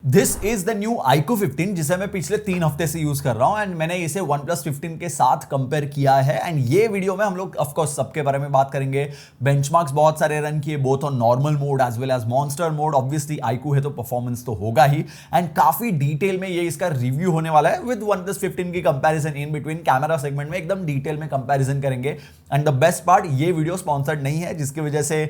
This is the new iQOO 15 जिसे मैं पिछले 3 हफ्ते से यूज कर रहा हूं एंड मैंने इसे OnePlus 15 के साथ कंपेयर किया है एंड ये वीडियो में हम लोग ऑफ कोर्स सबके बारे में बात करेंगे। बेंचमार्क्स बहुत सारे रन किए both on normal mode as well as monster mode. Obviously iQOO है तो परफॉर्मेंस तो होगा ही एंड काफी डिटेल में ये इसका रिव्यू होने वाला है विद OnePlus 15 की comparison in between. Camera segment में एकदम डिटेल में कंपैरिजन करेंगे एंड द बेस्ट पार्ट ये वीडियो स्पॉन्सर्ड नहीं है जिसकी वजह से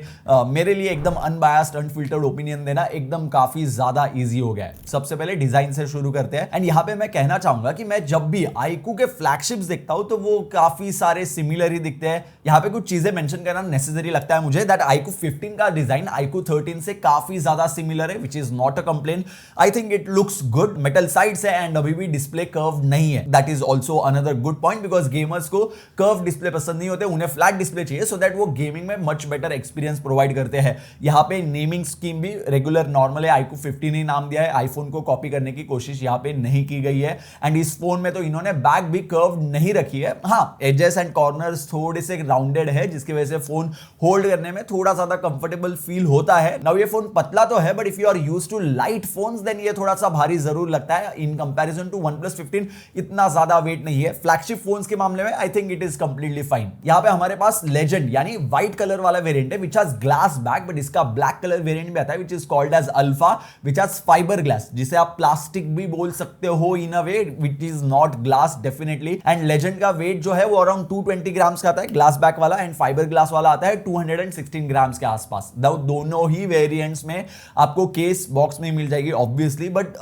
मेरे लिए एकदम अनबायस्ड अनफिल्टर्ड ओपिनियन देना एकदम काफी ज्यादा इजी हो गया है। सबसे पहले डिजाइन से शुरू करते हैं एंड यहाँ पे मैं कहना चाहूंगा कि मैं जब भी iQOO के फ्लैगशिप्स देखता हूं तो वो काफी सारे सिमिलर ही दिखते हैं। यहाँ पे कुछ चीजें मेंशन करना नेसेसरी लगता है मुझे दैट iQOO 15 का डिजाइन iQOO 13 से काफी ज्यादा सिमिलर है which is not a complain. I think it looks good. Metal sides है एंड अभी भी डिस्प्ले कर्व नहीं है। That is also another good point because gamers को कर्व डिस्प्ले पसंद नहीं होते, उन्हें फ्लैट डिस्प्ले चाहिए सो दैट वो गेमिंग में मच बेटर एक्सपीरियंस प्रोवाइड करते हैं। यहाँ पे नेमिंग स्कीम भी रेगुलर नॉर्मल है, iQOO 15 ही नाम दिया है। आईफोन को कॉपी करने की कोशिश यहाँ पे नहीं की गई है एंड इस फोन में तो इन्होंने बैक भी कर्व नहीं रखी है। हाँ, एजेस एंड कॉर्नर्स थोड़े से राउंडेड है जिसकी वजह से फोन होल्ड करने में थोड़ा ज्यादा कंफर्टेबल फील होता है। नाउ ये फोन पतला तो है but if you are used to light phones then ये थोड़ा सा भारी जरूर लगता है। इन कंपैरिजन टू OnePlus 15 इतना ज्यादा वेट नहीं है। फ्लैगशिप फोन्स के मामले में I think it is completely fine. यहाँ पे हमारे पास लेजेंड यानी व्हाइट कलर वाला वेरिएंट है which has glass back but इसका ब्लैक कलर वेरिएंट भी आता है which is called as alpha which has fibre glass, जिसे आप प्लास्टिक भी बोल सकते हो in a way which is not glass definitely. And legend का वेट जो है वो अराउंड 220 ग्राम्स का आता है ग्लास बैक वाला एंड फाइबर ग्लास वाला आता है 216 ग्राम्स के आसपास। दोनों ही वेरिएंट्स में आपको केस बॉक्स में मिल जाएगी ऑब्वियसली बट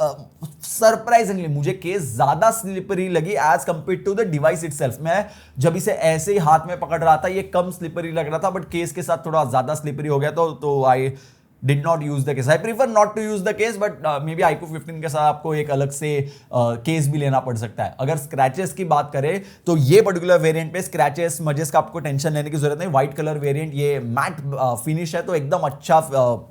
सरप्राइजिंगली मुझे केस ज्यादा स्लिपरी लगी as compared to the device itself. मैं जब इसे ऐसे ही हाथ में पकड़ रहा था ये कम स्लिपरी लग रहा था बट केस के साथ थोड़ा ज्यादा स्लिपरी हो गया तो आई did not use the case. I prefer not to use the case but maybe iQOO 15 के साथ आपको एक अलग से केस भी लेना पड़ सकता है। अगर स्क्रैचेस की बात करें तो ये पर्टिकुलर वेरिएंट पे स्क्रैचेस मजेस का आपको टेंशन लेने की जरूरत नहीं। व्हाइट कलर वेरिएंट ये मैट फिनिश है तो एकदम अच्छा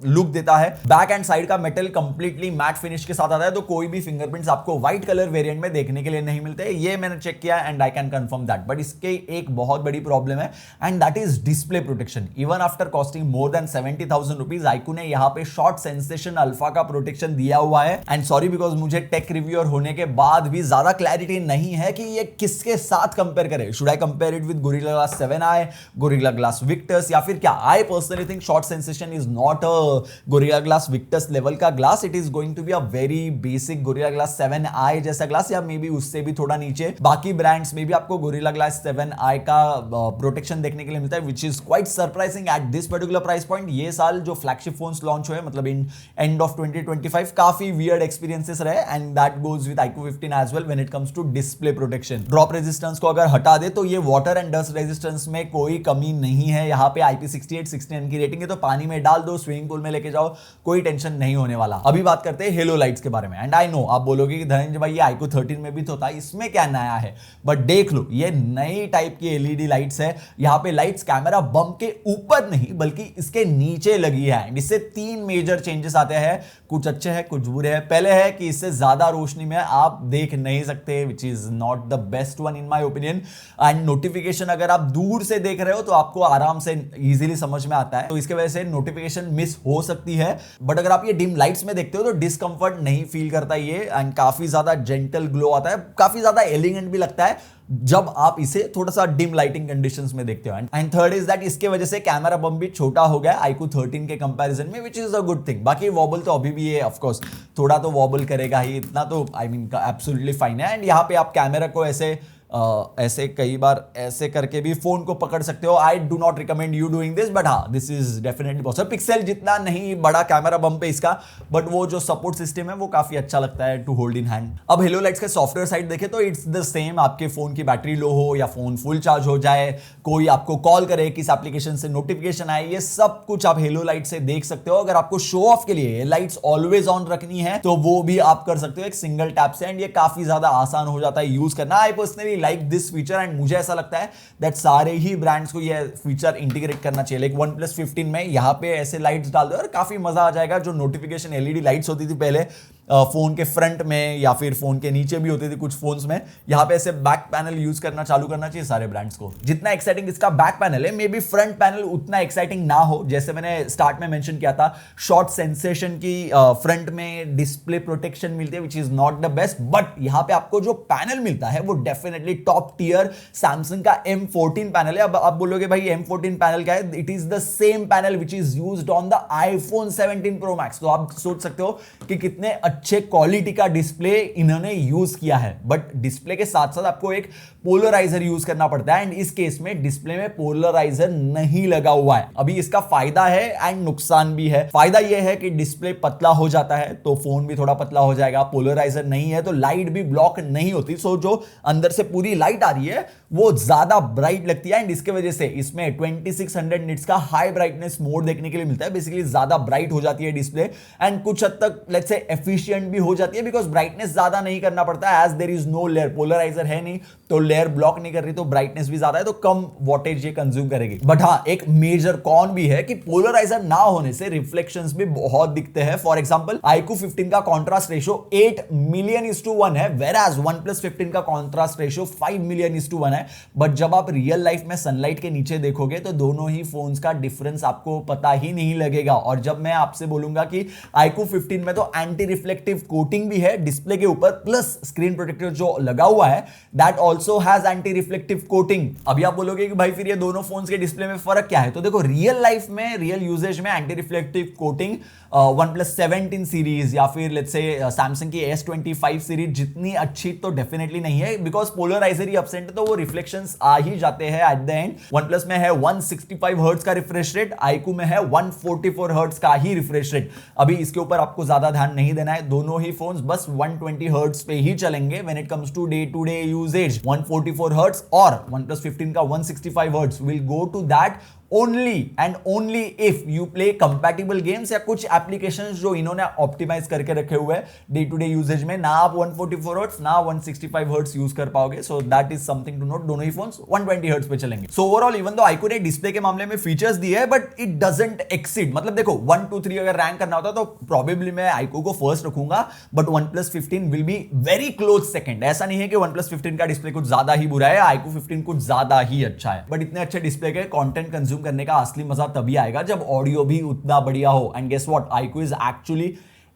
लुक देता है। बैक एंड साइड का मेटल कंप्लीटली मैट फिनिश के साथ आता है तो कोई भी फिंगरप्रिंट्स आपको व्हाइट कलर वेरिएंट में देखने के लिए नहीं मिलते। ये मैंने चेक किया and I can confirm that. But इसके एक बहुत बड़ी प्रॉब्लम है and that is display protection. Even after costing more than 70,000 rupees iQOO ने यहाँ पे शॉर्ट सेंसेशन अल्फा का प्रोटेक्शन दिया हुआ है एंड सॉरी बिकॉज मुझे टेक रिव्यूअर होने के बाद भी ज्यादा क्लैरिटी नहीं है कि ये किसके साथ कंपेयर करें। Should I compare it with Gorilla Glass 7i, Gorilla Glass Victus या फिर क्या। I personally think short sensation is not a Gorilla Glass Victus level का glass. It is going to be a very basic Gorilla Glass 7i जैसा glass या may be उससे भी थोड़ा नीचे। बाकी ब्रांड्स में भी आपको Gorilla Glass 7i का प्रोटेक्शन देखने के लिए मिलता है which is quite surprising at this particular price point. ये साल जो फ्लैगशिप फोन्स लॉन्च हुए मतलब इन एंड ऑफ 2025 काफी वियर्ड एक्सपीरियंसेस रहे and that goes with iQOO 15 as well when it comes to display protection. Drop resistance को अगर हटा दे तो ये वाटर एंड डस्ट रेजिस्टेंस में कोई कमी नहीं है। यहाँ पे IP68 69 की रेटिंग है तो पानी में डाल दो, स्विमिंग पूल में लेके जाओ, कोई टेंशन नहीं होने वाला। अभी बात करते हैं हेलो लाइट्स के बारे में एंड आई नो आप बोलोगे कि धनंजय भाई ये iQOO 13 में भी तो था, इसमें क्या नया है। बट देख लो ये नई टाइप की एलईडी लाइट्स है। यहाँ पे लाइट्स कैमरा बम के ऊपर नहीं बल्कि इसके नीचे लगी है एंड इससे 3 मेजर चेंजेस आते हैं। कुछ अच्छे हैं कुछ बुरे हैं। पहले है कि इससे ज्यादा रोशनी में आप देख नहीं सकते विच is not the best one in my opinion and notification अगर आप दूर से देख रहे हो तो आपको आराम से इजीली समझ में आता है तो इसके वजह से नोटिफिकेशन मिस हो सकती है। बट अगर आप ये डिम लाइट्स में देखते हो तो डिस्कंफर्ट नहीं फील करता ये एंड काफी ज्यादा जेंटल ग्लो आता है, काफी ज्यादा एलिगेंट भी लगता है जब आप इसे थोड़ा सा डिम लाइटिंग कंडीशंस में देखते हो। एंड थर्ड इज दैट इसके वजह से कैमरा बम भी छोटा हो गया iQOO 13 के कंपैरिजन में which is a good thing. बाकी वॉबल तो अभी भी है ऑफ कोर्स, थोड़ा तो वॉबल करेगा ही, इतना तो आई मीन एब्सोल्युटली फाइन है। एंड यहाँ पे आप कैमरा को ऐसे कई बार ऐसे करके भी फोन को पकड़ सकते हो। I do not recommend you doing this but हाँ this is definitely possible. Pixel जितना नहीं बड़ा कैमरा बम पे इसका बट वो जो सपोर्ट सिस्टम है वो काफी अच्छा लगता है टू होल्ड इन हैंड। अब हेलो लाइट्स के सॉफ्टवेयर साइड देखें तो इट्स द सेम। आपके फोन की बैटरी लो हो या फोन फुल चार्ज हो जाए, कोई आपको कॉल करे, किस एप्लीकेशन से नोटिफिकेशन आए, ये सब कुछ आप हेलो लाइट से देख सकते हो। अगर आपको शो ऑफ के लिए लाइट्स ऑलवेज ऑन रखनी है तो वो भी आप कर सकते हो एक सिंगल टैप से एंड ये काफी ज्यादा आसान हो जाता है यूज करना। I personally like this feature and मुझे ऐसा लगता है दैट सारे ही ब्रांड्स को ये फीचर इंटीग्रेट करना चाहिए। लाइक OnePlus 15 में यहाँ पे ऐसे लाइट्स डाल दो और काफी मजा आ जाएगा। जो नोटिफिकेशन एलईडी लाइट्स होती थी पहले फोन के फ्रंट में या फिर फोन के नीचे भी होती थी कुछ फोन्स में, यहाँ पे ऐसे बैक पैनल यूज करना चालू करना चाहिए सारे ब्रांड्स को। जितना एक्साइटिंग इसका बैक पैनल है, मे बी फ्रंट पैनल उतना एक्साइटिंग ना हो। जैसे मैंने स्टार्ट में मेंशन किया था, शॉर्ट सेंसेशन की फ्रंट में डिस्प्ले प्रोटेक्शन मिलती है, which is not the best, but यहाँ पे आपको जो पैनल मिलता है वो डेफिनेटली टॉप टियर सैमसंग का M14 पैनल है। अब आप बोलोगे भाई M14 पैनल क्या है? It is the same panel which is used on the iPhone 17 Pro Max। तो आप सोच सकते हो कि कितने अच्छे क्वालिटी का डिस्प्ले इन्होंने यूज किया है। बट डिस्प्ले के साथ साथ आपको एक पोलराइजर यूज करना पड़ता है, एंड इस केस में डिस्प्ले में पोलराइजर नहीं लगा हुआ है। अभी इसका फायदा है एंड नुकसान भी है। फायदा यह है कि डिस्प्ले पतला हो जाता है तो फोन भी थोड़ा पतला हो जाएगा। पोलराइजर नहीं है तो लाइट भी ब्लॉक नहीं होती, सो जो अंदर से पूरी लाइट आ रही है वो ज्यादा ब्राइट लगती है, एंड इसके वजह से इसमें 2600 निट्स का हाई ब्राइटनेस मोड देखने के लिए मिलता है। बेसिकली ज्यादा ब्राइट हो जाती है डिस्प्ले, एंड कुछ हद तक लेट्स से एफिशिएंट भी हो जाती है, बिकॉज ब्राइटनेस ज्यादा नहीं करना पड़ता है, as there is no layer. Polariser है नहीं तो लेयर ब्लॉक नहीं कर रही, तो ब्राइटनेस भी ज्यादा है तो कम वोटेज ये कंज्यूम करेगी। बट हाँ, एक मेजर कॉन भी है कि पोलराइजर ना होने से रिफ्लेक्शंस भी बहुत दिखते हैं। फॉर एग्जांपल iQOO 15 का कॉन्ट्रास्ट रेशियो 8 मिलियन/1 है, whereas OnePlus 15 का कॉन्ट्रास्ट रेशियो 5 मिलियन/1 है। बट जब आप रियल लाइफ में सनलाइट के नीचे देखोगे तो दोनों ही फोन्स का डिफरेंस आपको पता ही नहीं लगेगा। और जब मैं आपसे बोलूंगा कि iQOO 15 में तो एंटी रिफ्लेक्टिव कोटिंग भी है डिस्प्ले के ऊपर, प्लस स्क्रीन प्रोटेक्टर जो लगा हुआ है that also has anti reflective coating. अभी आप बोलोगे कि भाई फिर ये दोनों फोन्स के डिस्प्ले में फर्क क्या है? तो देखो, रियल लाइफ में, रियल यूजेज में anti reflective coating OnePlus 17 series या फिर लेट्स से सैमसंग की S25 सीरीज जितनी अच्छी तो डेफिनेटली नहीं है, बिकॉज पोलराइजर ही एब्सेंट है तो वो रिफ्लेक्शंस आ ही जाते हैं एट द एंड। OnePlus में है 165 हर्ट्ज का रिफ्रेश रेट, iQOO में है 144 हर्ट्ज का ही रिफ्रेश रेट। अभी इसके ऊपर आपको ज्यादा ध्यान नहीं देना है, दोनों ही फोन्स बस 120 हर्ट्ज पे ही चलेंगे when it comes to day to day usages. 144 hertz और OnePlus 15 का 165 hertz will go to that only and only if you play compatible games या कुछ एप्लीकेशंस जो इन्होंने ऑप्टिमाइज करके रखे हुए हैं डे टू डे यूजेज में। ना आप 144 हर्ट्ज ना 165 हर्ट्ज यूज कर पाओगे, so that is something to note. दोनों ही फोन्स 120 हर्ट्ज पे चलेंगे। So overall even though iQOO ने डिस्प्ले के मामले में फीचर्स दिए है, बट इट डजंट एक्सीड। मतलब देखो 1 2 3 अगर रैंक करना होता तो प्रोबेबली मैं iQOO को फर्स्ट रखूंगा, but OnePlus 15 will be very close second. ऐसा नहीं है कि OnePlus 15 का डिस्प्ले कुछ ज्यादा ही बुरा है, iQOO 15 कुछ ज्यादा ही अच्छा है। बट इतने अच्छे डिस्प्ले के कंटेंट कंज्यूम करने का असली मजा तभी आएगा जब ऑडियो भी उतना बढ़िया हो। And guess what, iQOO is actually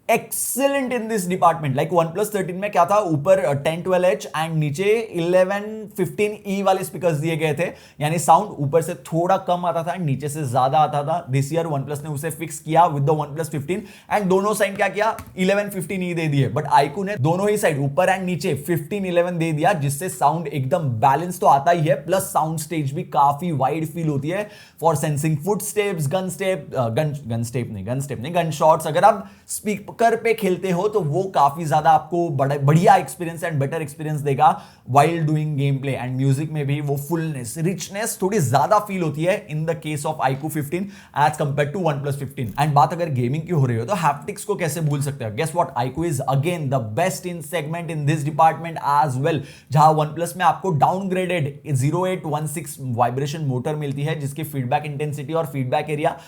excellent in this department. Like OnePlus 13 में क्या था, ऊपर 1012H एंड नीचे 1115E वाले स्पीकर्स दिए गए थे, यानी साउंड ऊपर से थोड़ा कम आता था, नीचे से ज्यादा आता था। दिस ईयर OnePlus ने उसे फिक्स किया विद द OnePlus 15 एंड दोनों साइड क्या किया, 1115E दे दिए। बट iQOO ने दोनों ही साइड ऊपर एंड नीचे 1511 दे दिया, जिससे साउंड एकदम बैलेंस तो आता ही है, प्लस साउंड स्टेज भी काफी वाइड फील होती है for sensing foot steps, gun shots. अगर आप स्पीकर पे खेलते हो तो वो काफी ज्यादा आपको बढ़िया एक्सपीरियंस एंड बेटर एक्सपीरियंस देगा while doing game play. And music में भी वो फुलनेस, रिचनेस थोड़ी ज्यादा फील होती है in the case of iQOO 15 as compared to OnePlus 15। And बात अगर गेमिंग की हो रही हो तो हैप्टिक्स को कैसे भूल सकते हो? Guess what, iQOO is again the best in segment in this department as well. जहां OnePlus में आपको डाउनग्रेडेड 0816 वाइब्रेशन मोटर मिलती है, जिसकी फीडबैक इंटेंसिटी और फीडबैक एरिया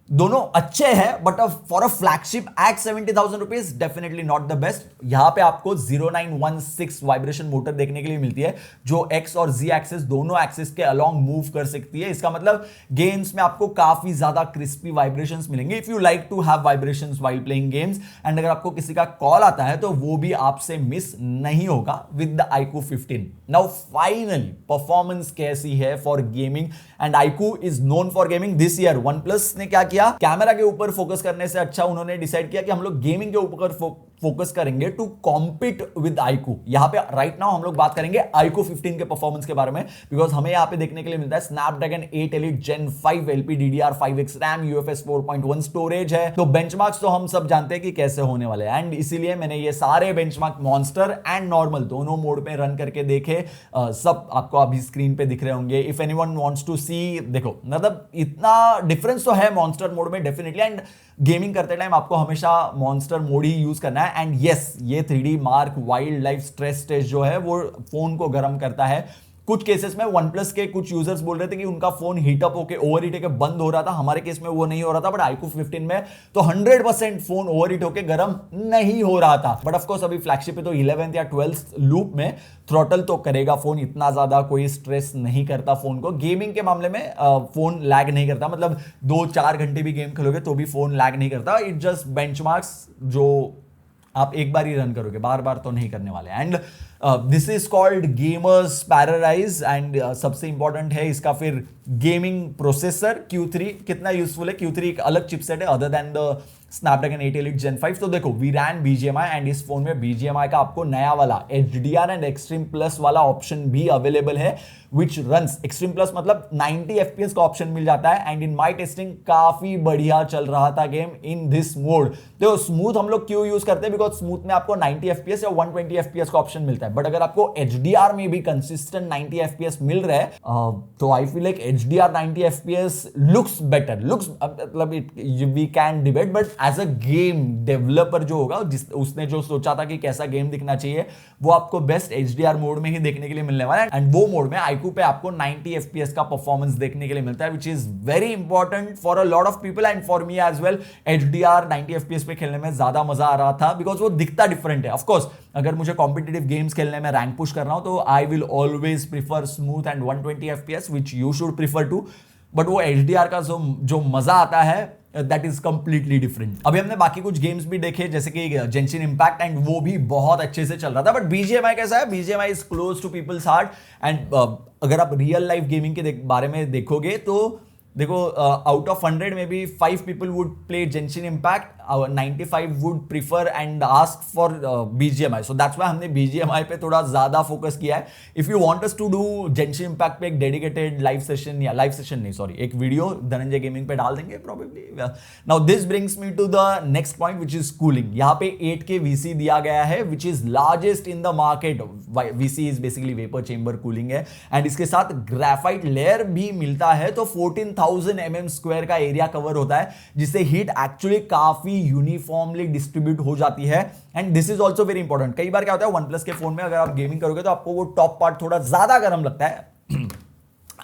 दोनों अच्छे हैं, but for a flagship at 70,000 rupees definitely not the best. यहां पे आपको 0916 वाइब्रेशन मोटर देखने के लिए मिलती है, जो एक्स और जी एक्सिस दोनों एक्सिस के अलोंग मूव कर सकती है। इसका मतलब गेम्स में आपको काफी ज्यादा क्रिस्पी वाइब्रेशंस मिलेंगे if you like to have vibrations while playing games. And अगर आपको किसी का कॉल आता है तो वो भी आपसे मिस नहीं होगा with the iQOO 15। Now finally performance कैसी है for gaming? And iQOO is known for gaming. This year OnePlus ने क्या किया, कैमरा के ऊपर फोकस करने से अच्छा उन्होंने डिसाइड किया कि हम लोग गेमिंग के ऊपर फोकस करेंगे टू कॉम्पीट विद iQOO। यहां पे राइट नाउ हम लोग बात करेंगे iQOO 15 के परफॉर्मेंस के बारे में, बिकॉज हमें यहां पे देखने के लिए मिलता है Snapdragon 8 Elite Gen 5 LPDDR5X RAM, UFS 4.1 storage है। तो बेंचमार्क्स तो हम सब जानते हैं कि कैसे होने वाले हैं, एंड इसीलिए मैंने ये सारे बेंचमार्क मॉन्स्टर एंड नॉर्मल दोनों मोड पे रन करके देखे। सब आपको अभी स्क्रीन पे दिख रहे होंगे। इफ एनीवन वांट्स टू सी, देखो मतलब इतना डिफरेंस तो है मॉन्स्टर मोड में डेफिनेटली, एंड गेमिंग करते टाइम आपको हमेशा मॉन्स्टर मोड ही यूज करना है। एंड यस, ये 3D mark wild life stress test जो है वो फोन को गर्म करता है कुछ केसेस में OnePlus के कुछ यूजर्स बोल रहे थे कि उनका फोन हीटअप होके ओवरहीट होके बंद हो रहा था, हमारे केस में वो नहीं हो रहा था, बट iQOO 15 में तो 100% फोन ओवरहीट होके गर्म नहीं हो रहा था। बट ऑफ कोर्स अभी फ्लैगशिप पे तो 11th या 12th लूप में थ्रॉटल तो करेगा फोन, इतना ज्यादा कोई स्ट्रेस नहीं करता फोन को। गेमिंग के मामले में फोन लैग नहीं करता, मतलब 2-4 घंटे भी गेम खेलोगे तो भी फोन लैग नहीं करता। इट जस्ट बेंचमार्क्स जो आप एक बार ही रन करोगे, बार बार तो नहीं करने वाले। And this is called gamers paradise. And सबसे इंपॉर्टेंट है इसका फिर गेमिंग प्रोसेसर Q3 कितना यूजफुल है। Q3 एक अलग चिपसेट है other than the Snapdragon 8 Elite Gen 5। तो देखो वी रैन BGMI एंड इस फोन में BGMI का आपको नया वाला HDR एंड एक्सट्रीम प्लस वाला ऑप्शन भी अवेलेबल है, विच रन्स एक्सट्रीम प्लस मतलब 90 FPS का ऑप्शन मिल जाता है। एंड इन माई टेस्टिंग काफी बढ़िया चल रहा था गेम इन दिस मोड। तो स्मूथ हम लोग क्यों यूज करते हैं, बिकॉज स्मूथ में आपको 90 FPS या 120 FPS का ऑप्शन मिलता है। बट अगर आपको HDR में भी कंसिस्टेंट 90 FPS मिल रहा है तो I feel like HDR 90 FPS looks better. Looks मतलब we can debate, but as a game developer जो होगा उसने जो सोचा था कि कैसा गेम दिखना चाहिए वो आपको बेस्ट HDR मोड में ही देखने के लिए मिलने वाला है। एंड वो मोड में iQOO पे आपको 90 FPS का परफॉर्मेंस देखने के लिए मिलता है, which is very important for a lot of people and for me as well. HDR 90 FPS पे खेलने में ज्यादा मजा आ रहा था बिकॉज वो दिखता डिफरेंट है। ऑफकोर्स अगर मुझे कॉम्पिटेटिव गेम्स खेलने में रैंक पुश कर रहा हूं तो I will always prefer smooth and 120 FPS which you should prefer too. But वो HDR का जो मजा आता है दैट इज कंप्लीटली डिफरेंट। अभी हमने बाकी कुछ गेम्स भी देखे जैसे कि जेंशिन इंपैक्ट एंड वो भी बहुत अच्छे से चल रहा था। बट BGMI कैसा है, BGMI is close to people's heart. And अगर आप रियल लाइफ गेमिंग के बारे में देखोगे तो देखो आउट ऑफ 100 में भी 5 people would play Genshin Impact, 95 would prefer and ask for BGMI. So that's why हमने BGMI पे थोड़ा ज्यादा फोकस किया है। If you want us to do Genshin Impact पे एक डेडिकेटेड लाइव सेशन या लाइव सेशन नहीं सॉरी एक वीडियो धनंजय गेमिंग पे डाल देंगे probably. Now this brings me to the next point which is cooling. यहाँ पे 8K VC दिया गया है which is largest in the market. VC is basically vapor chamber cooling है एंड इसके साथ ग्रेफाइट लेयर भी मिलता है। तो 14,000 mm स्क्वायर का एरिया कवर होता है जिससे हीट एक्चुअली काफी यूनिफॉर्मली डिस्ट्रीब्यूट हो जाती है। And this is also very important. कई बार क्या होता है OnePlus के फोन में अगर आप गेमिंग करोगे तो आपको वो टॉप पार्ट थोड़ा ज्यादा गर्म लगता है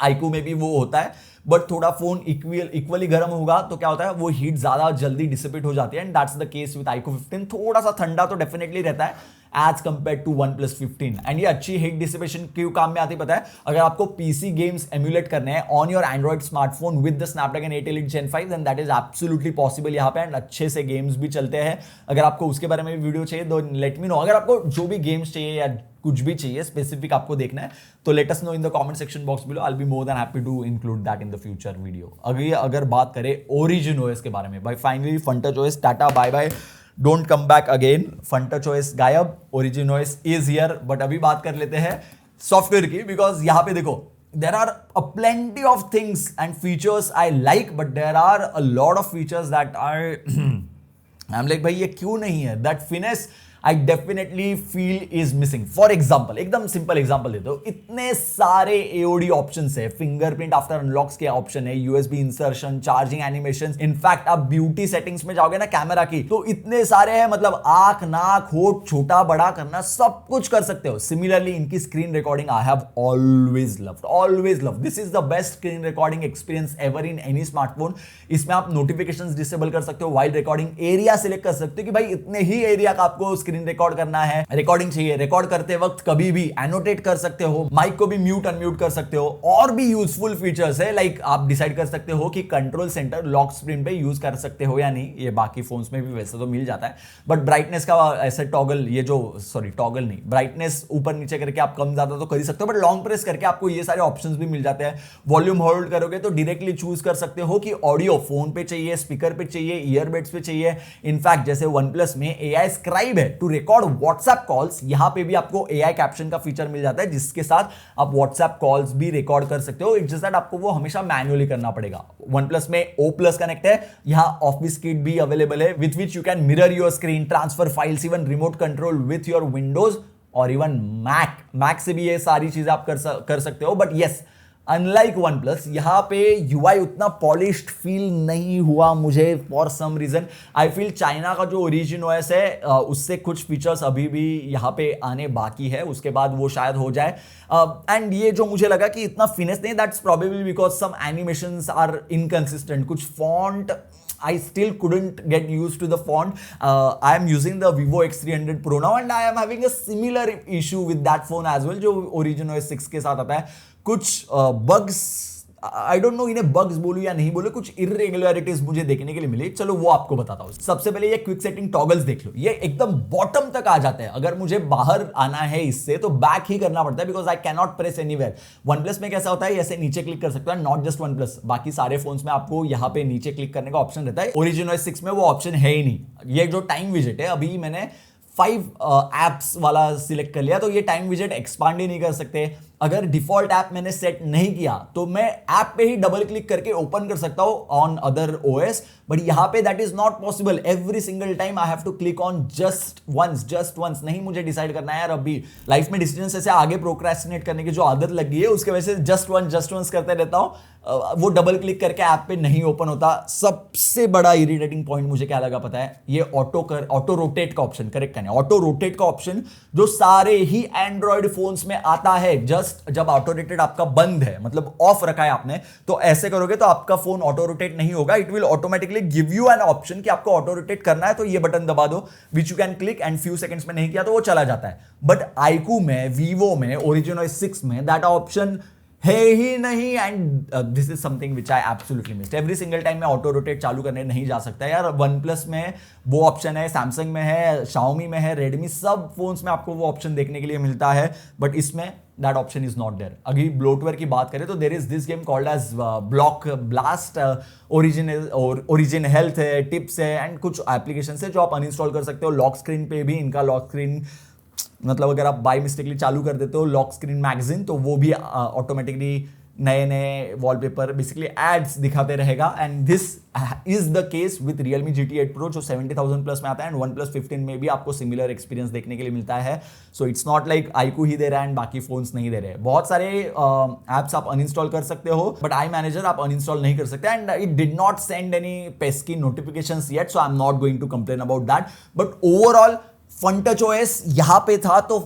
iQOO में भी वो होता है, बट थोड़ा फोन इक्वली गर्म होगा तो क्या होता है वो हीट ज्यादा जल्दी डिसिपेट हो जाती है। And that's the case with iQOO 15। थोड़ा सा ठंडा तो डेफिनेटली रहता है as compared to OnePlus 15। And ये अच्छी हीट डिसिपेशन क्यों काम में आती है पता है, अगर आपको पीसी गेम्स एम्यूलेट करने हैं on your Android smartphone with the Snapdragon 8 Elite Gen 5 then that is absolutely possible यहाँ पे। एंड अच्छे से गेम्स भी चलते हैं। अगर आपको उसके बारे में भी वीडियो चाहिए तो लेट मी नो। अगर आपको जो भी गेम्स चाहिए या कुछ भी चाहिए स्पेसिफिक आपको देखना है तो let us know in the comment section box below. I will be more than happy to include that in the future video. अगर बात करें Origin OS के बारे में, भाई finally FunTouchOS tata bye bye, don't come back again. FunTouchOS गायब, Origin OS is here. But अभी बात कर लेते हैं सॉफ्टवेयर की, बिकॉज यहां पे देखो there are a plenty of things and features I like, but there are a lot of features that are I'm like भाई ये क्यों नहीं है, that finesse I definitely feel is missing. For example, एकदम simple example देता हूं, इतने सारे AOD ऑप्शंस है, फिंगरप्रिंट आफ्टर अनलॉक्स के ऑप्शन है, USB insertion, charging animation, in fact आप ब्यूटी सेटिंग्स में जाओगे ना कैमरा की तो इतने सारे हैं, मतलब आंख नाक होठ छोटा बड़ा करना सब कुछ कर सकते हो। सिमिलरली इनकी screen recording I have always loved. This is the best screen recording experience ever in any smartphone. इसमें आप नोटिफिकेशंस डिसेबल कर सकते हो, वाइल रिकॉर्डिंग एरिया सिलेक्ट कर सकते हो कि भाई इतने ही एरिया का आपको स्क्रीन रिकॉर्ड करना है, रिकॉर्डिंग चाहिए, रिकॉर्ड करते वक्त कभी भी एनोटेट कर सकते हो, माइक को भी म्यूट अनम्यूट कर सकते हो। और भी यूजफुल फीचर्स है, लाइक आप डिसाइड कर सकते हो कि कंट्रोल सेंटर लॉक स्क्रीन पे यूज कर सकते हो या नहीं। ये बाकी फोन्स में भी वैसे तो मिल जाता है, बट ब्राइटनेस का ऐसे टॉगल, ये जो टॉगल नहीं, ब्राइटनेस ऊपर नीचे करके आप कम ज्यादा तो कर ही सकते हो, बट लॉन्ग प्रेस करके आपको ये सारे ऑप्शंस भी मिल जाते हैं। वॉल्यूम होल्ड करोगे तो डायरेक्टली चूज कर सकते हो कि ऑडियो फोन पे चाहिए, स्पीकर पे चाहिए, ईयरबड्स पे चाहिए। इनफैक्ट जैसे OnePlus में AI स्क्राइब है टू रिकॉर्ड व्हाट्सएप कॉल्स, यहां पे भी आपको AI कैप्शन का फीचर मिल जाता है जिसके साथ आप व्हाट्सएप कॉल्स भी रिकॉर्ड कर सकते हो। इट्स जस्ट दैट आपको वो हमेशा मैन्युअली करना पड़ेगा। OnePlus में O+ कनेक्ट है, यहां ऑफिस किट भी अवेलेबल है with which you can mirror your screen, transfer files, even remote control with your Windows और इवन मैक से भी ये सारी चीजें आप कर सकते हो। But yes, unlike OnePlus यहाँ पे यूआई उतना पॉलिश्ड फील नहीं हुआ मुझे for some reason. I feel China का जो ओरिजिन ओएस है उससे कुछ फीचर्स अभी भी यहाँ पे आने बाकी है, उसके बाद वो शायद हो जाए। एंड ये जो मुझे लगा कि इतना फिनिश नहीं, that's probably because some animations are inconsistent. कुछ font I still couldn't get used to the font. I am using the Vivo X300 Pro now and I am having a similar issue with that phone as well, जो Origin OS 6 के साथ आता है। कुछ bugs, I don't know इन्हें bugs बोलूं या नहीं बोलूं, कुछ इरेगुलरिटीज मुझे देखने के लिए मिली। चलो वो आपको बताता हूं। सबसे पहले ये क्विक सेटिंग टॉगल्स देख लो, ये एकदम बॉटम तक आ जाते हैं। अगर मुझे बाहर आना है इससे तो बैक ही करना पड़ता है, because I can not press anywhere. One plus में कैसा होता है, ऐसे नीचे क्लिक कर सकते हो, नॉट जस्ट वन प्लस, बाकी सारे फोन्स में आपको यहाँ पे नीचे क्लिक करने का ऑप्शन रहता है। ओरिजिन OS 6 में वो ऑप्शन है ही नहीं। ये जो टाइम विजेट है, अभी मैंने 5 एप्स वाला सिलेक्ट कर लिया, तो ये टाइम विजेट एक्सपांड ही नहीं कर सकते। अगर डिफॉल्ट ऐप मैंने सेट नहीं किया तो मैं ऐप पे ही डबल क्लिक करके ओपन कर सकता हूं ऑन अदर ओएस, बट यहां पे that is not possible. Every single time I have to click on just once. नहीं मुझे डिसाइड करना है यार, अभी लाइफ में डिसीजन से आगे प्रोक्रेस्टिनेट करने की जो आदत लगी है उसके वजह से जस्ट वंस करते रहता हूं। वो डबल क्लिक करके ऐप पे नहीं ओपन होता। सबसे बड़ा इरिटेटिंग पॉइंट मुझे क्या लगा पता है, ये ऑटो रोटेट का ऑप्शन, करेक्ट है, ऑटो रोटेट का ऑप्शन जो सारे ही एंड्रॉइड फोन्स में आता है। जस्ट जब ऑटो रोटेट आपका बंद है, मतलब ऑफ रखा है आपने, तो ऐसे करोगे तो आपका फोन ऑटो रोटेट नहीं होगा। It will automatically give you an option कि आपको ऑटो रोटेट करना है तो ये बटन दबा दो, विच you can click, and few seconds में नहीं किया तो वो चला जाता है। बट आईकू में, वीवो में, ओरिजिन OS 6 में दैट ऑप्शन है ही नहीं, and this is something which I absolutely missed. Every single time में ऑटो रोटेट चालू करने नहीं जा सकता यार। वन प्लस में वो ऑप्शन है, सैमसंग में है, शाओमी में है, रेडमी, सब फोन्स में आपको वो ऑप्शन देखने के लिए मिलता है, बट इसमें that option is not there. अभी ब्लोटवेयर की बात करें तो there is this game called as block blast, origin health है, टिप्स है, एंड कुछ एप्लीकेशन है जो आप अनइंस्टॉल कर सकते हो। लॉक स्क्रीन पे भी इनका लॉक स्क्रीन, मतलब अगर आप बाय मिस्टेकली चालू कर देते हो लॉक स्क्रीन मैगजीन, तो वो भी ऑटोमेटिकली नए नए वॉलपेपर, बेसिकली एड्स दिखाते रहेगा। And this is the case with Realme GT 8 Pro जो 70,000 प्लस में आता है, एंड OnePlus 15 में भी आपको सिमिलर एक्सपीरियंस देखने के लिए मिलता है। So it's not like iQOO ही दे रहा है एंड बाकी फोन्स नहीं दे रहे। बहुत सारे एप्स आप अनइंस्टॉल कर सकते हो, बट आई मैनेजर आप अनइंस्टॉल नहीं कर सकते, and it did not send any pesky notifications yet, so I am not going to complain about that. But overall fun touch OS यहां पे था, तो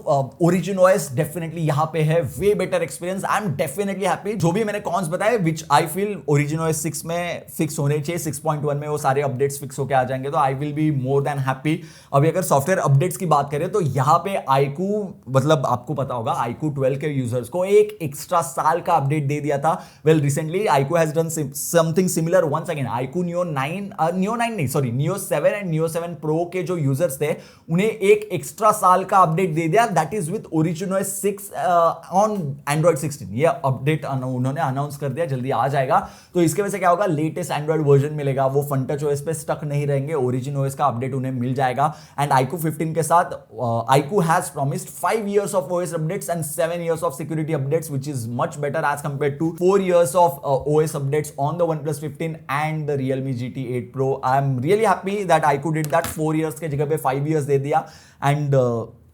ओरिजिन OS डेफिनेटली यहां पे है, way better experience. I am definitely happy. जो भी मैंने कॉन्स बताए विच आई फील ओरिजिन OS 6 में फिक्स होने चाहिए, 6.1 में वो सारे अपडेट्स फिक्स होकर आ जाएंगे, तो I will be more than happy. अभी अगर सॉफ्टवेयर अपडेट्स की बात करें तो यहां पे iQOO, मतलब आपको पता होगा iQOO 12 के यूजर्स को एक एक्स्ट्रा साल का अपडेट दे दिया था। Well recently iQOO has done something similar once again. iQOO Neo 7 and Neo 7 Pro के जो यूजर्स थे उन्हें एक एक्स्ट्रा साल का अपडेट दे दिया, that is with origin OS 6 on Android 16। ये अपडेट उन्होंने अनाउंस कर दिया, जल्दी आ जाएगा। तो इसके वजह से क्या होगा, लेटेस्ट एंड्रॉइड वर्जन मिलेगा, वो फन टच OS पे स्टक नहीं रहेंगे, ओरिजिन OS का अपडेट उन्हें मिल जाएगा। एंड iQOO 15 के साथ iQOO has promised 5 years of OS updates and 7 years of security updates, which is much better as compared to 4 years of OS updates on the OnePlus 15 and the Realme GT 8 Pro. I am really happy that iQOO did that। 4 years के जगह पे 5 years दे दिया, and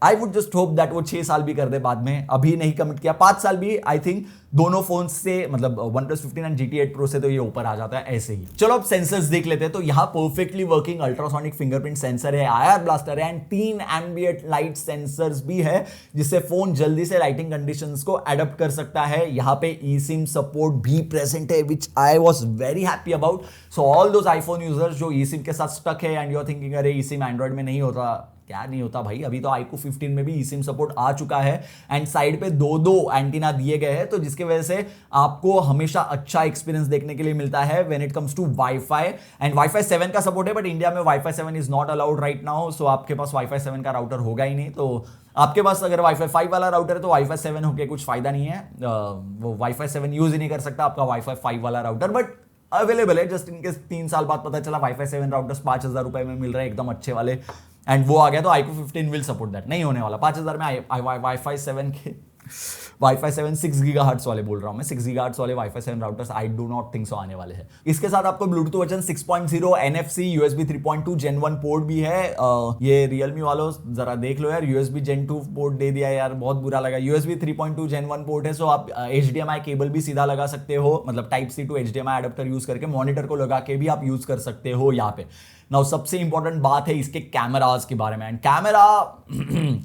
I would just hope that वो 6 साल भी कर दे बाद में। अभी नहीं कमिट किया, 5 साल भी आई थिंक दोनों फोन से, मतलब OnePlus 15 एंड GT 8 Pro से तो ये ऊपर आ जाता है ऐसे ही। चलो अब सेंसर्स देख लेते हैं। तो यहाँ perfectly working ultrasonic fingerprint sensor है, IR ब्लास्टर है, एंड 3 एम्बिएंट लाइट सेंसर्स भी है, जिससे फोन जल्दी से लाइटिंग कंडीशंस को एडप्ट कर सकता है। यहाँ पे eSIM सपोर्ट भी प्रेजेंट है, which I was very happy about. So all those iPhone users जो eSIM के साथ स्टक है एंड यू आर थिंकिंग अरे eSIM एंड्रॉइड में नहीं होता, क्या नहीं होता भाई, अभी तो iQOO 15 में भी eSIM सपोर्ट आ चुका है, एंड साइड पे दो एंटीना दिए गए हैं, तो जिसके वजह से आपको हमेशा अच्छा एक्सपीरियंस देखने के लिए मिलता है when it comes to wifi. And wifi 7 का सपोर्ट है, बट इंडिया में wifi 7 is not allowed right now, so आपके पास वाईफाई 7 का राउटर होगा ही नहीं। तो आपके पास अगर वाईफाई 5 वाला राउटर है तो वाईफाई 7 होके कुछ फायदा नहीं है, वो वाईफाई 7 यूज ही नहीं कर सकता आपका वाईफाई 5 वाला राउटर, बट अवेलेबल है जस्ट इनके 3 साल बाद पता चला वाईफाई 7 राउटर्स 5,000 रुपए में मिल रहे हैं एकदम अच्छे वाले, एंड वो आ गया, तो iQOO 15 विल सपोर्ट दैट। नहीं होने वाला 5,000 में वाईफाई 7 के वाईफाई 7 6 गीगाहर्ट्ज वाले बोल रहा हूं मैं, 6 गीगाहर्ट्ज वाले wifi 7 routers I do not think so आने वाले हैं। इसके साथ आपको Bluetooth version 6.0, NFC, USB 3.2 Gen 1 port भी है। ये Realme वालों जरा देख लो यार, USB Gen 2 पोर्ट दे दिया यार, बहुत बुरा लगा। USB 3.2 Gen 1 पोर्ट है, सो आप HDMI केबल भी सीधा लगा सकते हो, मतलब type C to HDMI adapter use करके मॉनिटर को लगा के भी आप यूज कर सकते हो यहाँ पे। नाउ सबसे इंपॉर्टेंट बात है इसके कैमरास के बारे में, एंड कैमरा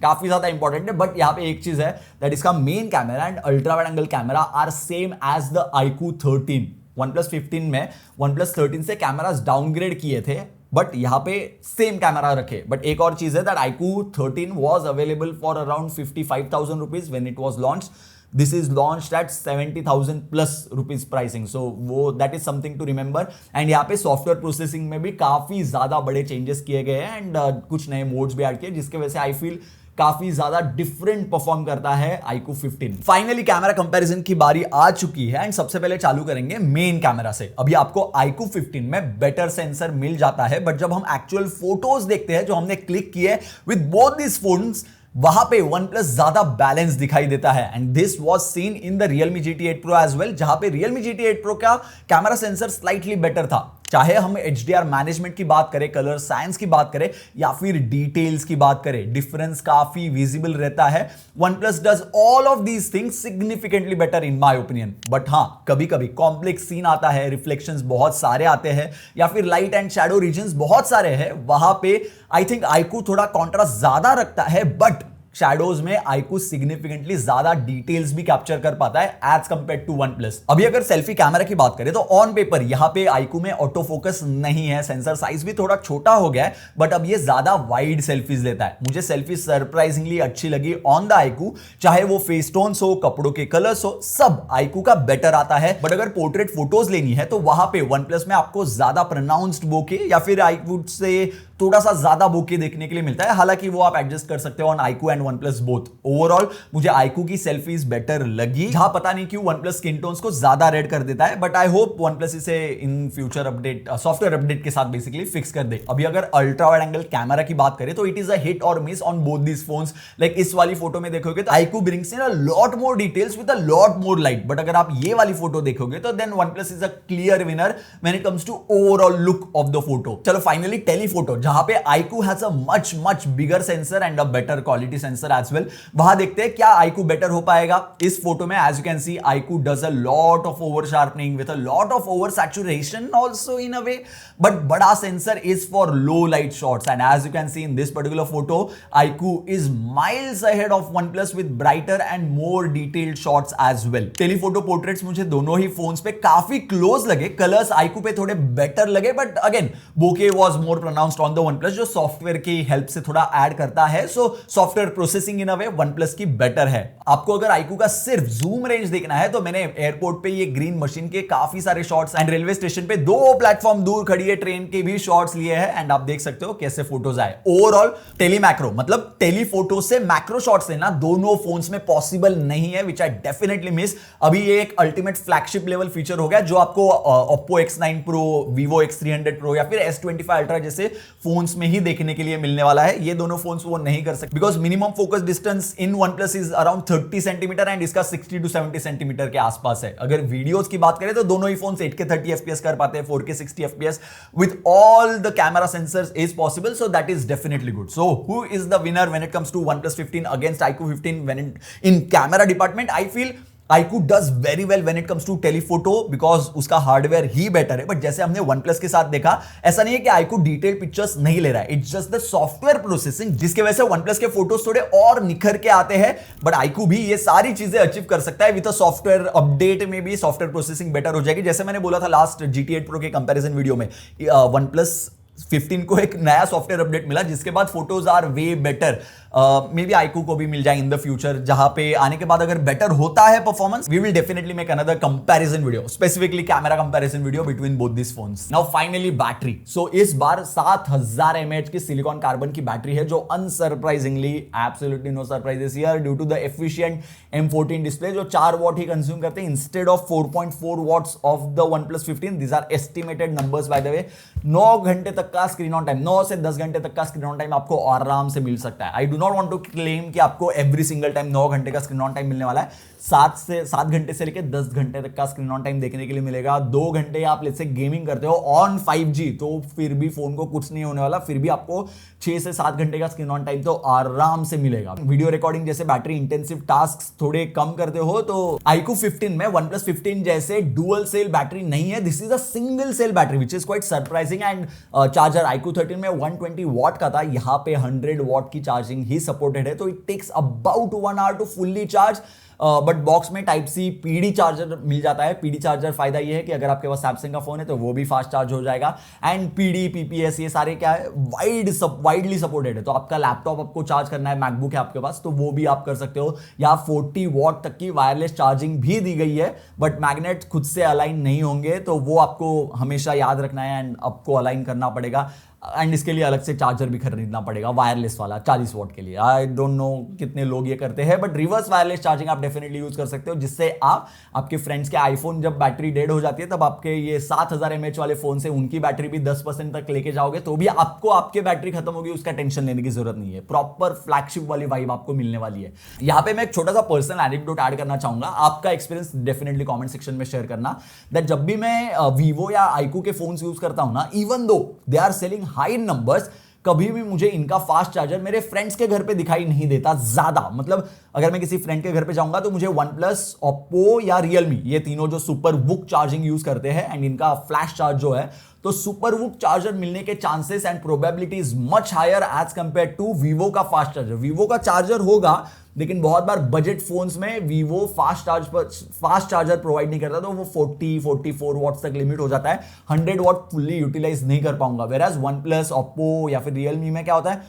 काफी ज्यादा इंपॉर्टेंट है, बट यहाँ पे एक चीज है दैट इसका main camera and ultra wide angle camera are same as the iQOO 13। OnePlus 15 में OnePlus 13 से कैमरास डाउनग्रेड किए थे, बट यहाँ पे सेम कैमरा रखे। बट एक और चीज है that iQOO 13 was available for around 55,000 rupees when it was launched. This is launched at 70,000 plus rupees pricing, so वो that is something to remember। and यहाँ पे सॉफ्टवेयर प्रोसेसिंग में भी काफी ज्यादा बड़े चेंजेस किए गए हैं एंड कुछ नए मोड्स भी ऐड किए, जिसके वजह से आई फील काफी ज्यादा डिफरेंट परफॉर्म करता है iQOO 15। फाइनली कैमरा कंपैरिजन की बारी आ चुकी है एंड सबसे पहले चालू करेंगे मेन कैमरा से। अभी आपको iQOO 15 में बेटर सेंसर मिल जाता है, बट जब हम एक्चुअल फोटोज देखते हैं जो हमने क्लिक किए विद बोथ दिस फोन्स, वहां पे OnePlus ज्यादा बैलेंस दिखाई देता है। And this was seen in the Realme GT8 Pro as well, जहां पे Realme GT8 Pro का कैमरा सेंसर स्लाइटली बेटर था। चाहे हम HDR मैनेजमेंट की बात करें, कलर साइंस की बात करें या फिर डिटेल्स की बात करें, डिफरेंस काफी विजिबल रहता है। OnePlus does all of these things significantly better in my opinion. But हाँ, कभी कभी कॉम्प्लेक्स सीन आता है, रिफ्लेक्शंस बहुत सारे आते हैं या फिर लाइट एंड शैडो रीजन्स बहुत सारे हैं, वहां पे आई थिंक iQOO थोड़ा कॉन्ट्रास्ट ज्यादा रखता है, बट शैडोज में iQOO सिग्निफिकेंटली ज्यादा डिटेल्स भी कैप्चर कर पाता है एज कंपेयर टू OnePlus। अभी अगर सेल्फी कैमरा की बात करें तो ऑन पेपर यहाँ पे iQOO में ऑटो फोकस नहीं है, सेंसर साइज भी थोड़ा छोटा हो गया है, बट अब ये ज्यादा वाइड सेल्फीज लेता है। मुझे सेल्फी सरप्राइजिंगली अच्छी लगी ऑन द iQOO, चाहे वो फेस टोन्स हो, कपड़ों के कलर्स हो, सब iQOO का बेटर आता है। बट अगर पोर्ट्रेट फोटोज लेनी है तो वहां पे OnePlus में आपको ज्यादा प्रोनाउंस्ड बोके या फिर iQOO से थोड़ा सा ज्यादा बोके देखने के लिए मिलता है, हालांकि वो आप एडजस्ट कर सकते हो on iQOO and OnePlus both. Overall मुझे iQOO की सेल्फीज बेटर लगी, जहां पता नहीं क्यों OnePlus स्किन टोन्स को ज्यादा रेड कर देता है, बट आई होप OnePlus इसे in future update, software update के साथ बेसिकली फिक्स कर दे। अभी अगर अल्ट्रा वाइड एंगल कैमरा की बात करें तो इट इज अ हिट और miss on both these phones. Like इस वाली फोटो में देखोगे तो iQOO brings in a lot more details with a lot more light, but अगर आप ये वाली फोटो देखोगे तो then OnePlus is a clear winner when it comes to overall look of the photo. चलो फाइनली टेलीफोटो, जहां पे iQOO has a much bigger sensor and a better quality sensor as well। वहां देखते हैं क्या iQOO better हो पाएगा। इस फोटो में as you can see iQOO does a lot of over sharpening with a lot of over saturation also in a way, but बड़ा sensor is for low light shots and as you can see in this particular photo iQOO is miles ahead of OnePlus with brighter and more detailed shots as well। Telephoto portraits मुझे दोनों ही phones पे काफी close लगे, colours iQOO पे थोड़े better लगे, but again bokeh was more pronounced on the OnePlus जो सॉफ्टवेयर की हेल्प से थोड़ा ऐड करता है। So software processing in a way OnePlus की बेटर है। आपको अगर iQOO का सिर्फ जूम रेंज देखना है तो मैंने एयरपोर्ट पे ये ग्रीन मशीन के काफी सारे शॉट्स एंड रेलवे स्टेशन पे 2 प्लेटफॉर्म दूर खड़ी है ट्रेन के भी शॉट्स लिए हैं एंड आप देख सकते हो कैसे फोटोज आए। ओवरऑल टेली मैक्रो मतलब टेलीफोटो से मैक्रो शॉट्स लेना दोनों फोन्स में पॉसिबल नहीं है, विच आई डेफिनेटली मिस। अभी ये एक अल्टीमेट फ्लैगशिप लेवल फीचर हो गया जो आपको Oppo X9 Pro, Vivo X300 Pro या फिर S25 Ultra जैसे फोन्स में ही देखने के लिए मिलने वाला है। ये दोनों फोन्स वो नहीं कर सकते because minimum focus distance in OnePlus is around 30 centimetre and इसका 60 to 70 सेंटीमीटर के आसपास है। अगर वीडियोस की बात करें तो दोनों ही फोन्स 8K 30 FPS कर पाते हैं, 4K 60 FPS with all the camera sensors is possible, so that is definitely good। So who is the winner when it comes to OnePlus 15 against iQOO 15 when in camera department? I feel iQOO does very well when it comes to telephoto because उसका hardware ही better है। But जैसे हमने OnePlus के साथ देखा, ऐसा नहीं है कि iQOO डिटेल पिक्चर्स नहीं ले रहा है, it's just the software processing जिसके वजह से OnePlus के फोटोज थोड़े और निखर के आते हैं। बट iQOO भी ये सारी चीजें अचीव कर सकता है विद अ सॉफ्टवेयर अपडेट में भी सॉफ्टवेयर प्रोसेसिंग बेटर हो जाएगी। जैसे मैंने बोला था लास्ट GT8 Pro के कंपैरिजन वीडियो में, OnePlus 15 को एक नया सॉफ्टवेयर अपडेट मिला जिसके बाद photos are way better. Maybe iQOO को भी मिल जाए इन द फ्यूचर, जहां पे आने के बाद अगर बेटर होता है performance, we will definitely make another comparison video, specifically camera comparison video between both this phones. Now finally battery. So इस बार 7000 mAh की सिलिकॉन कार्बन की बैटरी है जो unsurprisingly, absolutely no surprises here, due to the efficient M14 display जो 4 watt ही consume करते हैं instead of 4.4 watts of the OnePlus 15। These are estimated numbers by the way. 9 घंटे तक का स्क्रीन ऑन टाइम, 9 से 10 घंटे तक का स्क्रीन ऑन टाइम आपको आराम से मिल सकता है। I do not want to claim कि आपको एवरी सिंगल टाइम 9 घंटे का स्क्रीन ऑन टाइम मिलने वाला है। 7 घंटे से लेकर 10 घंटे तक का स्क्रीन ऑन टाइम देखने के लिए मिलेगा। 2 घंटे आप लेट्स से गेमिंग करते हो ऑन 5G तो फिर भी फोन को कुछ नहीं होने वाला, फिर भी आपको 6 से 7 घंटे का स्क्रीन ऑन टाइम तो आराम से मिलेगा। वीडियो रिकॉर्डिंग जैसे बैटरी इंटेंसिव टास्क थोड़े कम करते हो तो iQOO 15 में OnePlus 15 जैसे डुअल सेल बैटरी नहीं है, this is a single cell battery which is quite surprising. And charger iQOO 13 में 120 वॉट का था, यहाँ पे 100 वॉट की चार्जिंग ही सपोर्टेड है, तो it takes about 1 hour to fully charge. But box में टाइप सी पीडी चार्जर मिल जाता है। पीडी चार्जर फायदा ये है कि अगर आपके पास सैमसंग का फोन है तो वो भी फास्ट चार्ज हो जाएगा। एंड पीडी पीपीएस ये सारे क्या है वाइडली सपोर्टेड है, तो आपका लैपटॉप आपको चार्ज करना है, मैकबुक है आपके पास तो वो भी आप कर सकते हो। या 40 वॉट तक की वायरलेस चार्जिंग भी दी गई है, बट मैग्नेट खुद से अलाइन नहीं होंगे तो वो आपको हमेशा याद रखना है एंड आपको अलाइन करना पड़ेगा। एंड इसके लिए अलग से चार्जर भी खरीदना पड़ेगा वायरलेस वाला 40 वॉट के लिए। आई डोंट नो कितने लोग ये करते हैं, बट रिवर्स वायरलेस चार्जिंग आप डेफिनेटली यूज कर सकते हो, जिससे आप आपके फ्रेंड्स के आईफोन जब बैटरी डेड हो जाती है तब आपके ये 7000 mAh वाले फोन से उनकी बैटरी भी 10% तक लेके जाओगे तो भी आपको आपके बैटरी खत्म होगी, उसका टेंशन लेने की जरूरत नहीं है। प्रॉपर फ्लैगशिप वाली वाइब आपको मिलने वाली है। यहाँ पे मैं एक छोटा सा पर्सनल एनेक्डोट ऐड करना चाहूंगा, आपका एक्सपीरियंस डेफिनेटली कमेंट सेक्शन में शेयर करना। दैट जब भी मैं वीवो या iQOO के फोन्स यूज करता हूं ना, even though they are selling high numbers, कभी भी मुझे इनका फास्ट चार्जर मेरे फ्रेंड्स के घर पे दिखाई नहीं देता ज्यादा। मतलब अगर मैं किसी फ्रेंड के घर पे जाऊंगा तो मुझे OnePlus, Oppo या Realme ये तीनों जो सुपर वुक चार्जिंग यूज करते हैं एंड इनका फ्लैश चार्ज जो है, तो सुपर वुक चार्जर मिलने के chances and probability is much higher as compared to Vivo का फास्ट चार्जर। वीवो का चार्जर होगा लेकिन बहुत बार बजट फोन्स में वीवो फास्ट चार्जर प्रोवाइड नहीं करता, तो वो 44 वॉट्स तक लिमिट हो जाता है, 100 वॉट फुल्ली यूटिलाइज नहीं कर पाऊंगा। वेराज OnePlus, Oppo या फिर Realme में क्या होता है,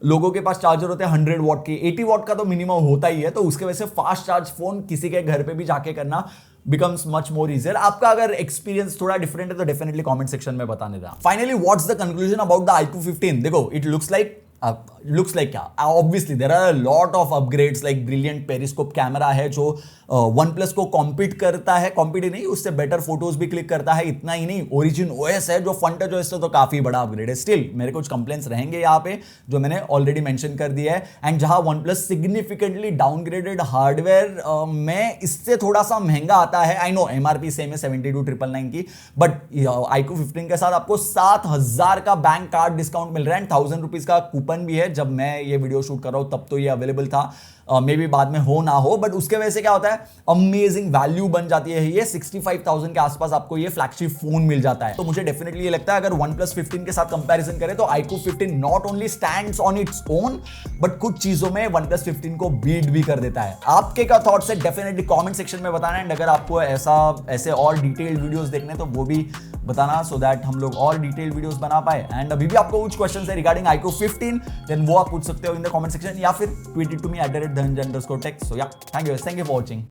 लोगों के पास चार्जर होते हैं 100 वॉट के, 80 वॉट का तो मिनिमम होता ही है, तो उसके वजह से फास्ट चार्ज फोन किसी के घर पे भी जाके करना becomes much more easier। आपका अगर एक्सपीरियंस थोड़ा डिफरेंट है तो डेफिनेटली कमेंट सेक्शन में बताने देना। Finally what's the conclusion about the iQOO 15? देखो, इट लुक्स लाइक क्या, obviously there are a lot of upgrades, like brilliant periscope camera है जो OnePlus को कॉम्पीट करता है, कॉम्पीट नहीं उससे बेटर फोटोज भी क्लिक करता है। इतना ही नहीं, ओरिजिन OS है जो फ्रंट टच OS तो काफी बड़ा अपग्रेड है। स्टिल मेरे कुछ कंप्लेंट्स रहेंगे यहाँ पे जो मैंने ऑलरेडी मेंशन कर दिया है। एंड जहां OnePlus सिग्निफिकेंटली डाउनग्रेडेड हार्डवेयर में इससे थोड़ा सा महंगा आता है, आई नो MRP सेम है 72,999 की, बट iQOO 15 के साथ आपको 7000 का बैंक कार्ड डिस्काउंट मिल रहा है एंड 1000 रुपीज का कूपन भी है। जब मैं ये वीडियो शूट कर रहा हूं तब तो ये अवेलेबल था, मे बी बाद में हो ना हो, बट उसके वजह से क्या होता है, अमेजिंग वैल्यू बन जाती है। ये 65,000 के आसपास आपको ये फ्लैगशिप फोन मिल जाता है। तो मुझे डेफिनेटली ये लगता है अगर OnePlus 15 के साथ कंपैरिजन करें तो iQOO 15 not only stands on its own, but कुछ चीजों में OnePlus 15 को बीट भी कर देता है। आपके क्या थॉट्स है डेफिनेटली कमेंट सेक्शन में बताना। एंड अगर आपको ऐसे और डिटेल्ड वीडियोस देखने तो वो भी बताना, सो दैट हम लोग और डिटेल्ड वीडियोस बना पाए। एंड अभी भी आपको कुछ क्वेश्चंस है रिगार्डिंग iQOO 15 देन वो आप पूछ सकते हो इन द कमेंट सेक्शन या फिर tweet it to me @dhananjay_tech। So yeah thank you for watching.